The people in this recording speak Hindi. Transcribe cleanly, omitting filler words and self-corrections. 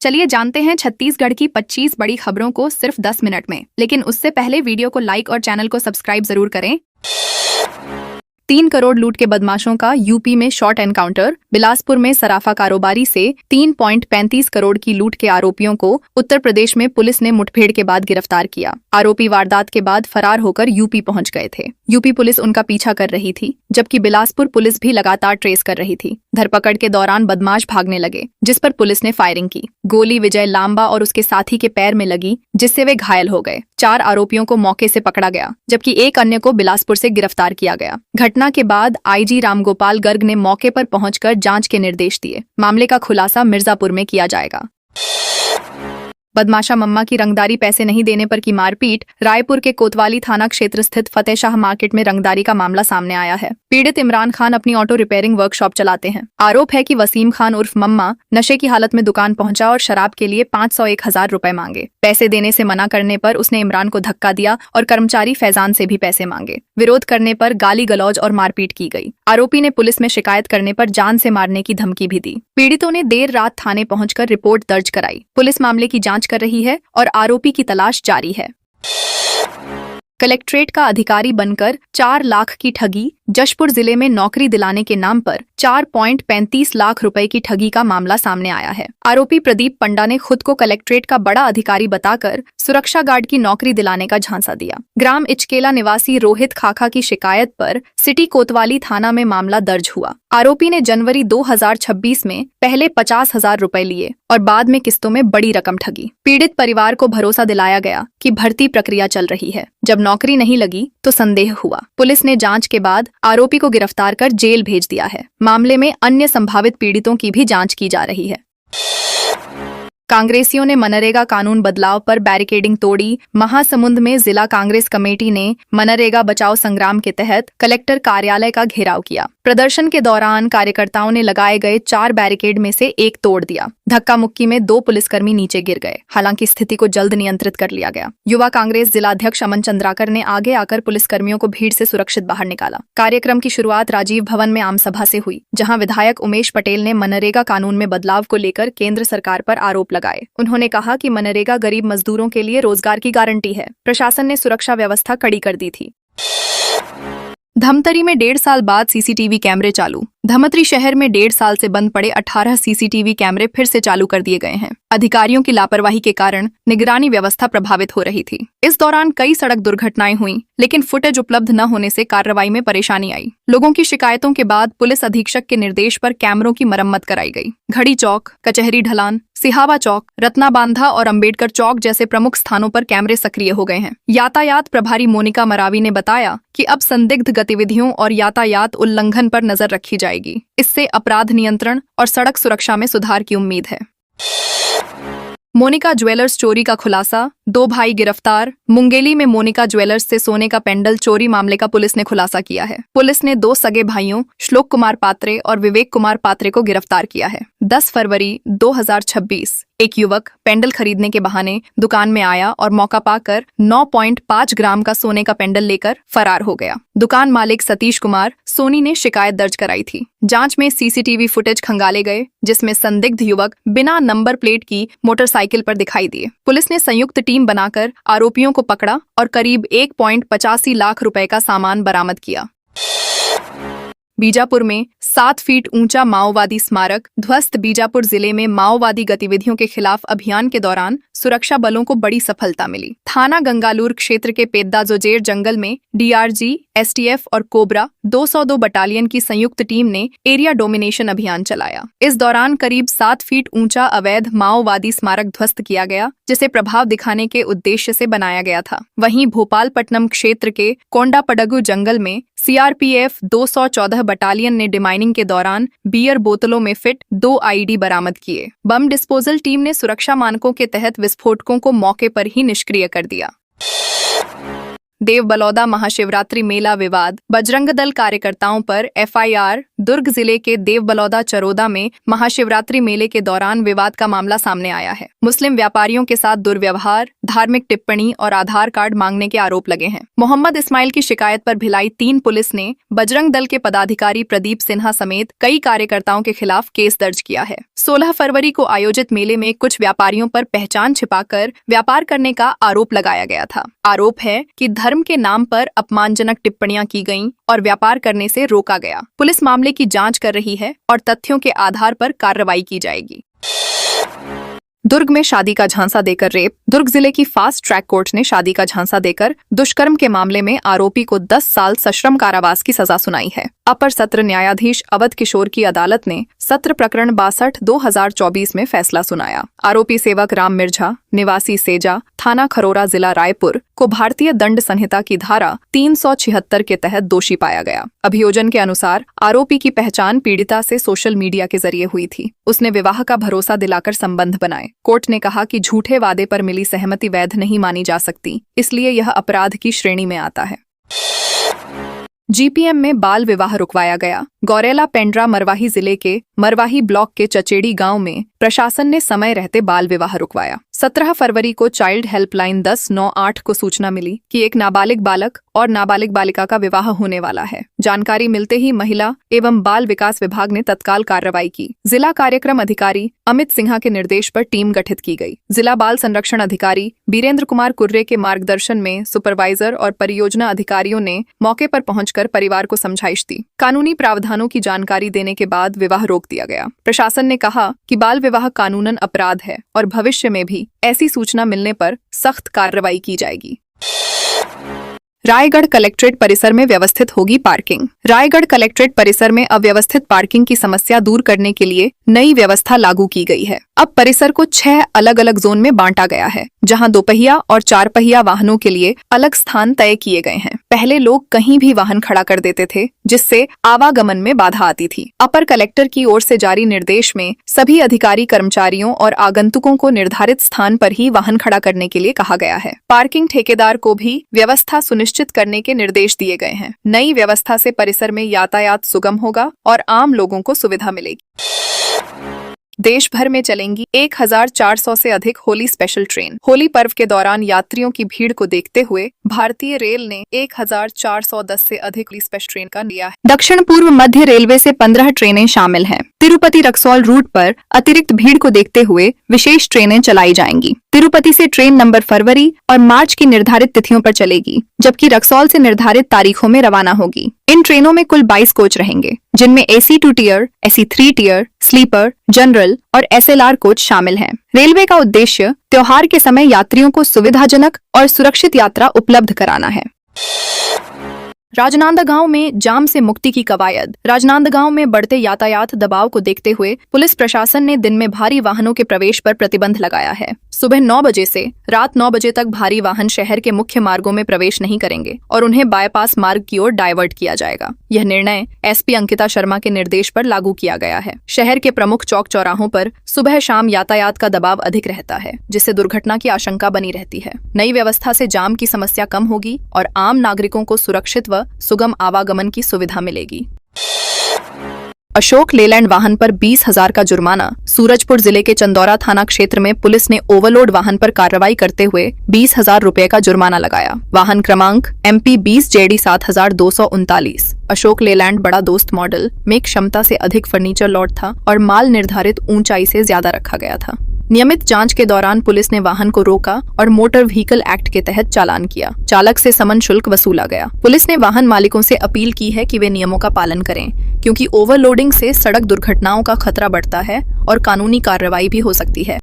चलिए जानते हैं छत्तीसगढ़ की 25 बड़ी खबरों को सिर्फ 10 मिनट में। लेकिन उससे पहले वीडियो को लाइक और चैनल को सब्सक्राइब जरूर करें। 3 करोड़ लूट के बदमाशों का यूपी में शॉर्ट एनकाउंटर। बिलासपुर में सराफा कारोबारी से 3.35 करोड़ की लूट के आरोपियों को उत्तर प्रदेश में पुलिस ने मुठभेड़ के बाद गिरफ्तार किया। आरोपी वारदात के बाद फरार होकर यूपी पहुंच गए थे। यूपी पुलिस उनका पीछा कर रही थी, जबकि बिलासपुर पुलिस भी लगातार ट्रेस कर रही थी। धरपकड़ के दौरान बदमाश भागने लगे, जिस पर पुलिस ने फायरिंग की। गोली विजय लांबा और उसके साथी के पैर में लगी, जिससे वे घायल हो गए। 4 आरोपियों को मौके से पकड़ा गया, जबकि एक अन्य को बिलासपुर से गिरफ्तार किया गया। घटना के बाद आईजी रामगोपाल गर्ग ने मौके पर पहुंचकर जांच के निर्देश दिए। मामले का खुलासा मिर्जापुर में किया जाएगा। बदमाशा मम्मा की रंगदारी पैसे नहीं देने पर की मारपीट। रायपुर के कोतवाली थाना क्षेत्र स्थित फतेहशाह मार्केट में रंगदारी का मामला सामने आया है। पीड़ित इमरान खान अपनी ऑटो रिपेयरिंग वर्कशॉप चलाते हैं। आरोप है कि वसीम खान उर्फ मम्मा नशे की हालत में दुकान पहुंचा और शराब के लिए 501,000 रुपए मांगे। पैसे देने से मना करने पर उसने इमरान को धक्का दिया और कर्मचारी फैजान से भी पैसे मांगे। विरोध करने पर गाली गलौज और मारपीट की गई। आरोपी ने पुलिस में शिकायत करने पर जान से मारने की धमकी भी दी। पीड़ितों ने देर रात थाने पहुंचकर रिपोर्ट दर्ज कराई। पुलिस मामले की जांच कर रही है और आरोपी की तलाश जारी है। कलेक्ट्रेट का अधिकारी बनकर 4 लाख की ठगी। जशपुर जिले में नौकरी दिलाने के नाम पर 4.35 लाख रुपए की ठगी का मामला सामने आया है। आरोपी प्रदीप पंडा ने खुद को कलेक्ट्रेट का बड़ा अधिकारी बताकर सुरक्षा गार्ड की नौकरी दिलाने का झांसा दिया। ग्राम इचकेला निवासी रोहित खाखा की शिकायत पर सिटी कोतवाली थाना में मामला दर्ज हुआ। आरोपी ने जनवरी 2026 में पहले 50,000 रुपए लिए और बाद में किस्तों में बड़ी रकम ठगी। पीड़ित परिवार को भरोसा दिलाया गया कि भर्ती प्रक्रिया चल रही है। जब नौकरी नहीं लगी तो संदेह हुआ। पुलिस ने जांच के बाद आरोपी को गिरफ्तार कर जेल भेज दिया है। मामले में अन्य संभावित पीड़ितों की भी जांच की जा रही है। कांग्रेसियों ने मनरेगा कानून बदलाव पर बैरिकेडिंग तोड़ी। महासमुंद में जिला कांग्रेस कमेटी ने मनरेगा बचाओ संग्राम के तहत कलेक्टर कार्यालय का घेराव किया। प्रदर्शन के दौरान कार्यकर्ताओं ने लगाए गए 4 बैरिकेड में से एक तोड़ दिया। धक्का मुक्की में 2 पुलिसकर्मी नीचे गिर गए। हालांकि स्थिति को जल्द नियंत्रित कर लिया गया। युवा कांग्रेस जिलाध्यक्ष अमन चंद्राकर ने आगे आकर पुलिसकर्मियों को भीड़ से सुरक्षित बाहर निकाला। कार्यक्रम की शुरुआत राजीव भवन में आम सभा से हुई, जहां विधायक उमेश पटेल ने मनरेगा कानून में बदलाव को लेकर केंद्र सरकार पर आरोप लगाए। उन्होंने कहा कि मनरेगा गरीब मजदूरों के लिए रोजगार की गारंटी है। प्रशासन ने सुरक्षा व्यवस्था कड़ी कर दी थी। धमतरी में 1.5 साल बाद सीसीटीवी कैमरे चालू। धमतरी शहर में 1.5 साल से बंद पड़े 18 सीसीटीवी कैमरे फिर से चालू कर दिए गए हैं। अधिकारियों की लापरवाही के कारण निगरानी व्यवस्था प्रभावित हो रही थी। इस दौरान कई सड़क दुर्घटनाएं हुई, लेकिन फुटेज उपलब्ध न होने से कार्रवाई में परेशानी आई। लोगों की शिकायतों के बाद पुलिस अधीक्षक के निर्देश पर कैमरों की मरम्मत कराई गई। घड़ी चौक, कचहरी ढलान, सिहावा चौक, रत्नाबांधा और अंबेडकर चौक जैसे प्रमुख स्थानों पर कैमरे सक्रिय हो गए हैं। यातायात प्रभारी मोनिका मरावी ने बताया कि अब संदिग्ध गतिविधियों और यातायात उल्लंघन पर नजर रखी जाएगी। इससे अपराध नियंत्रण और सड़क सुरक्षा में सुधार की उम्मीद है। मोनिका ज्वेलर्स चोरी का खुलासा। 2 भाई गिरफ्तार। मुंगेली में मोनिका ज्वेलर्स से सोने का पेंडल चोरी मामले का पुलिस ने खुलासा किया है। पुलिस ने 2 सगे भाइयों श्लोक कुमार पात्रे और विवेक कुमार पात्रे को गिरफ्तार किया है। 10 फरवरी 2026 एक युवक पेंडल खरीदने के बहाने दुकान में आया और मौका पाकर 9.5 ग्राम का सोने का पेंडल लेकर फरार हो गया। दुकान मालिक सतीश कुमार सोनी ने शिकायत दर्ज कराई थी। जांच में सीसीटीवी फुटेज खंगाले गए, जिसमें संदिग्ध युवक बिना नंबर प्लेट की मोटरसाइकिल पर दिखाई दिए। पुलिस ने संयुक्त टीम बनाकर आरोपियों को पकड़ा और करीब 1.85 लाख रुपए का सामान बरामद किया। बीजापुर में 7 फीट ऊंचा माओवादी स्मारक ध्वस्त। बीजापुर जिले में माओवादी गतिविधियों के खिलाफ अभियान के दौरान सुरक्षा बलों को बड़ी सफलता मिली। थाना गंगालूर क्षेत्र के पेद्दा जोजेर जंगल में डीआरजी, एसटीएफ और कोबरा 202 बटालियन की संयुक्त टीम ने एरिया डोमिनेशन अभियान चलाया। इस दौरान करीब 7 फीट ऊंचा अवैध माओवादी स्मारक ध्वस्त किया गया, जिसे प्रभाव दिखाने के उद्देश्य से बनाया गया था। वहीं भोपालपट्टनम क्षेत्र के कोंडापडगु जंगल में सीआरपीएफ 214 बटालियन ने डिमाइनिंग के दौरान बियर बोतलों में फिट 2 आईडी बरामद किए। बम डिस्पोजल टीम ने सुरक्षा मानकों के तहत विस्फोटकों को मौके पर ही निष्क्रिय कर दिया। देव बलौदा महाशिवरात्रि मेला विवाद। बजरंग दल कार्यकर्ताओं पर एफआईआर। दुर्ग जिले के देव बलौदा चरोदा में महाशिवरात्रि मेले के दौरान विवाद का मामला सामने आया है। मुस्लिम व्यापारियों के साथ दुर्व्यवहार, धार्मिक टिप्पणी और आधार कार्ड मांगने के आरोप लगे हैं। मोहम्मद इस्माइल की शिकायत पर भिलाई 3 पुलिस ने बजरंग दल के पदाधिकारी प्रदीप सिन्हा समेत कई कार्यकर्ताओं के खिलाफ केस दर्ज किया है। 16 फरवरी को आयोजित मेले में कुछ व्यापारियों पर पहचान छिपाकर व्यापार करने का आरोप लगाया गया था। आरोप है कि धर्म के नाम पर अपमानजनक टिप्पणियां की गईं और व्यापार करने से रोका गया। पुलिस मामले की जांच कर रही है और तथ्यों के आधार पर कार्रवाई की जाएगी। दुर्ग में शादी का झांसा देकर रेप। दुर्ग जिले की फास्ट ट्रैक कोर्ट ने शादी का झांसा देकर दुष्कर्म के मामले में आरोपी को 10 साल सश्रम कारावास की सजा सुनाई है। अपर सत्र न्यायाधीश अवध किशोर की अदालत ने सत्र प्रकरण 62/2024 में फैसला सुनाया। आरोपी सेवक राम मिर्झा निवासी सेजा थाना खरोरा जिला रायपुर को भारतीय दंड संहिता की धारा 376 के तहत दोषी पाया गया। अभियोजन के अनुसार आरोपी की पहचान पीड़िता से सोशल मीडिया के जरिए हुई थी। उसने विवाह का भरोसा दिलाकर संबंध बनाए। कोर्ट ने कहा कि झूठे वादे पर मिली सहमति वैध नहीं मानी जा सकती, इसलिए यह अपराध की श्रेणी में आता है। जीपीएम में बाल विवाह रुकवाया गया। गौरेला पेंड्रा मरवाही जिले के मरवाही ब्लॉक के चचेड़ी गांव में प्रशासन ने समय रहते बाल विवाह रुकवाया। 17 फरवरी को चाइल्ड हेल्पलाइन 1098 को सूचना मिली कि एक नाबालिग बालक और नाबालिग बालिका का विवाह होने वाला है। जानकारी मिलते ही महिला एवं बाल विकास विभाग ने तत्काल कार्रवाई की। जिला कार्यक्रम अधिकारी अमित सिन्हा के निर्देश पर टीम गठित की गई। जिला बाल संरक्षण अधिकारी बीरेंद्र कुमार कुर्रे के मार्गदर्शन में सुपरवाइजर और परियोजना अधिकारियों ने मौके पर पहुंचकर परिवार को समझाइश दी। कानूनी प्रावधानों की जानकारी देने के बाद विवाह रोक दिया गया। प्रशासन ने कहा कि बाल विवाह कानूनन अपराध है और भविष्य में भी ऐसी सूचना मिलने पर सख्त कार्रवाई की जाएगी। रायगढ़ कलेक्ट्रेट परिसर में व्यवस्थित होगी पार्किंग। रायगढ़ कलेक्ट्रेट परिसर में अव्यवस्थित पार्किंग की समस्या दूर करने के लिए नई व्यवस्था लागू की गई है। अब परिसर को 6 अलग अलग जोन में बांटा गया है, जहां 2 पहिया और 4 पहिया वाहनों के लिए अलग स्थान तय किए गए हैं। पहले लोग कहीं भी वाहन खड़ा कर देते थे, जिससे आवागमन में बाधा आती थी। अपर कलेक्टर की ओर से जारी निर्देश में सभी अधिकारी कर्मचारियों और आगंतुकों को निर्धारित स्थान पर ही वाहन खड़ा करने के लिए कहा गया है। पार्किंग ठेकेदार को भी व्यवस्था सुनिश्चित करने के निर्देश दिए गए हैं। नई व्यवस्था से परिसर में यातायात सुगम होगा और आम लोगों को सुविधा मिलेगी। देश भर में चलेंगी 1400 से अधिक होली स्पेशल ट्रेन। होली पर्व के दौरान यात्रियों की भीड़ को देखते हुए भारतीय रेल ने 1410 से अधिक होली स्पेशल ट्रेन का लिया है। दक्षिण पूर्व मध्य रेलवे से 15 ट्रेनें शामिल हैं। तिरुपति रक्सौल रूट पर अतिरिक्त भीड़ को देखते हुए विशेष ट्रेनें चलाई जाएंगी। तिरुपति से ट्रेन नंबर फरवरी और मार्च की निर्धारित तिथियों पर चलेगी, जबकि रक्सौल से निर्धारित तारीखों में रवाना होगी। इन ट्रेनों में कुल 22 कोच रहेंगे, जिनमें AC 2 tier, AC 3 tier, sleeper, general और SLR कोच शामिल हैं। रेलवे का उद्देश्य त्योहार के समय यात्रियों को सुविधाजनक और सुरक्षित यात्रा उपलब्ध कराना है। राजनांदगांव में जाम से मुक्ति की कवायद। राजनांदगांव में बढ़ते यातायात दबाव को देखते हुए पुलिस प्रशासन ने दिन में भारी वाहनों के प्रवेश पर प्रतिबंध लगाया है। सुबह 9 बजे से रात 9 बजे तक भारी वाहन शहर के मुख्य मार्गों में प्रवेश नहीं करेंगे और उन्हें बाईपास मार्ग की ओर डाइवर्ट किया जाएगा। यह निर्णय SP अंकिता शर्मा के निर्देश पर लागू किया गया है। शहर के प्रमुख चौक चौराहों पर सुबह शाम यातायात का दबाव अधिक रहता है, जिससे दुर्घटना की आशंका बनी रहती है। नई व्यवस्था से जाम की समस्या कम होगी और आम नागरिकों को सुरक्षित व सुगम आवागमन की सुविधा मिलेगी। अशोक लेलैंड वाहन पर 20,000 का जुर्माना। सूरजपुर जिले के चंदौरा थाना क्षेत्र में पुलिस ने ओवरलोड वाहन पर कार्रवाई करते हुए 20,000 रुपए का जुर्माना लगाया। वाहन क्रमांक MP 20 JD 7239। अशोक लेलैंड बड़ा दोस्त मॉडल में क्षमता से अधिक फर्नीचर लॉट था और माल निर्धारित ऊंचाई से ज्यादा रखा गया था। नियमित जांच के दौरान पुलिस ने वाहन को रोका और मोटर व्हीकल एक्ट के तहत चालान किया। चालक से समन शुल्क वसूला गया। पुलिस ने वाहन मालिकों से अपील की है कि वे नियमों का पालन करें, क्योंकि ओवरलोडिंग से सड़क दुर्घटनाओं का खतरा बढ़ता है और कानूनी कार्रवाई भी हो सकती है।